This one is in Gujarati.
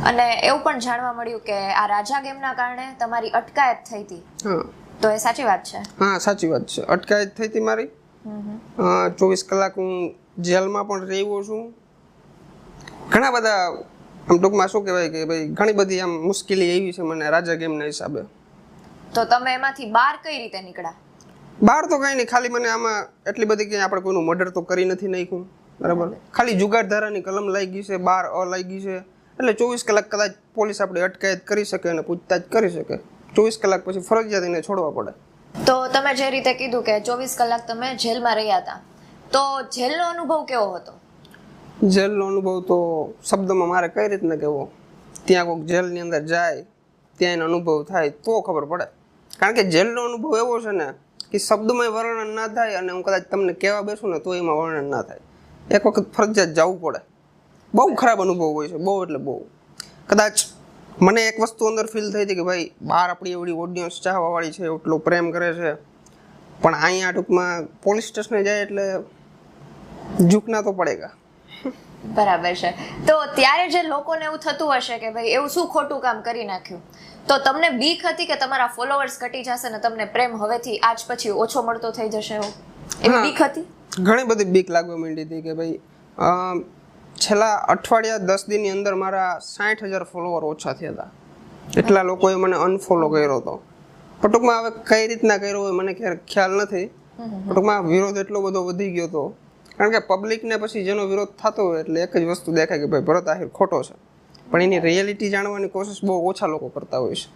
અને એવું પણ જાણવા મળ્યું કે આ રાજા ગેમના કારણે તમારી અટકાયત થઈ હતી. તો એ સાચી વાત છે? હા, સાચી વાત છે. અટકાયત થઈ હતી મારી. 24 કલાક હું જેલમાં પણ રહ્યો છું. ઘણા બધા આમ ટૂંકમાં શું કહેવાય કે ભાઈ ઘણી બધી આમ મુશ્કેલી આવી છે મને રાજા ગેમના હિસાબે. તો તમે એમાંથી બહાર કઈ રીતે નીકળ્યા? બહાર તો કઈ નહીં, ખાલી મને આમાં એટલી બધી કે આપણે કોઈનું મર્ડર તો કરી નથી નાખ્યું, બરાબર. ખાલી જુગાર ધારાની કલમ લાગી છે, 12A લાગી છે, એટલે 24 કલાક કદાચ પોલીસ આપણે અટકાયત કરી શકે અને પૂછતાછ કરી શકે. 24 કલાક પછી ફરજિયાત એને છોડવા પડે. તો તમે જે રીતે કીધું કે 24 કલાક તમે જેલમાં રહ્યા હતા, તો જેલનો અનુભવ કેવો હતો? જેલનો અનુભવ તો શબ્દમાં મારે કઈ રીતના કહેવો. ત્યાં કોઈક જેલની અંદર જાય ત્યાં એનો અનુભવ થાય તો ખબર પડે. કારણ કે જેલનો અનુભવ એવો છે ને કે શબ્દમાં વર્ણન ના થાય, અને હું કદાચ તમને કહેવા બેસું ને તો એમાં વર્ણન ના થાય. એક વખત ફરજિયાત જવું પડે. બહુ ખરાબ અનુભવ હોય છે, બહુ એટલે બહુ. કદાચ મને એક વસ્તુ અંદર ફીલ થઈ હતી કે ભાઈ બહાર આપણી એવડી ઓડિયન્સ ચાહવાવાળી છે, એટલો પ્રેમ કરે છે, પણ અહીંયા ટૂંકમાં પોલીસ સ્ટેશને જાય એટલે ઝૂકના તો પડેગા. બરાબર છે. તો ત્યારે જે લોકોને એવું થતું હશે કે ભાઈ એવું શું ખોટું કામ કરી નાખ્યું, તો તમને બીક હતી કે તમારા ફોલોઅર્સ ઘટી જશે ને તમને પ્રેમ હવેથી આજ પછી ઓછો મળતો થઈ જશે, એવી બીક હતી? ઘણી બધી બીક લાગવા માંડી હતી કે ભાઈ છેલ્લા અઠવાડિયા 10 દિનની અંદર મારા 60,000 ફોલોવર ઓછા થયા હતા. એટલા લોકોએ મને અનફોલો કર્યો હતો. પણ ટૂંકમાં હવે કઈ રીતના કર્યો હોય મને ખ્યાલ નથી. ટૂંકમાં વિરોધ એટલો બધો વધી ગયો હતો, કારણ કે પબ્લિકને પછી જેનો વિરોધ થતો હોય એટલે એક જ વસ્તુ દેખાય કે ભાઈ ભરત આહિર ખોટો છે, પણ એની રિયાલિટી જાણવાની કોશિશ બહુ ઓછા લોકો કરતા હોય છે.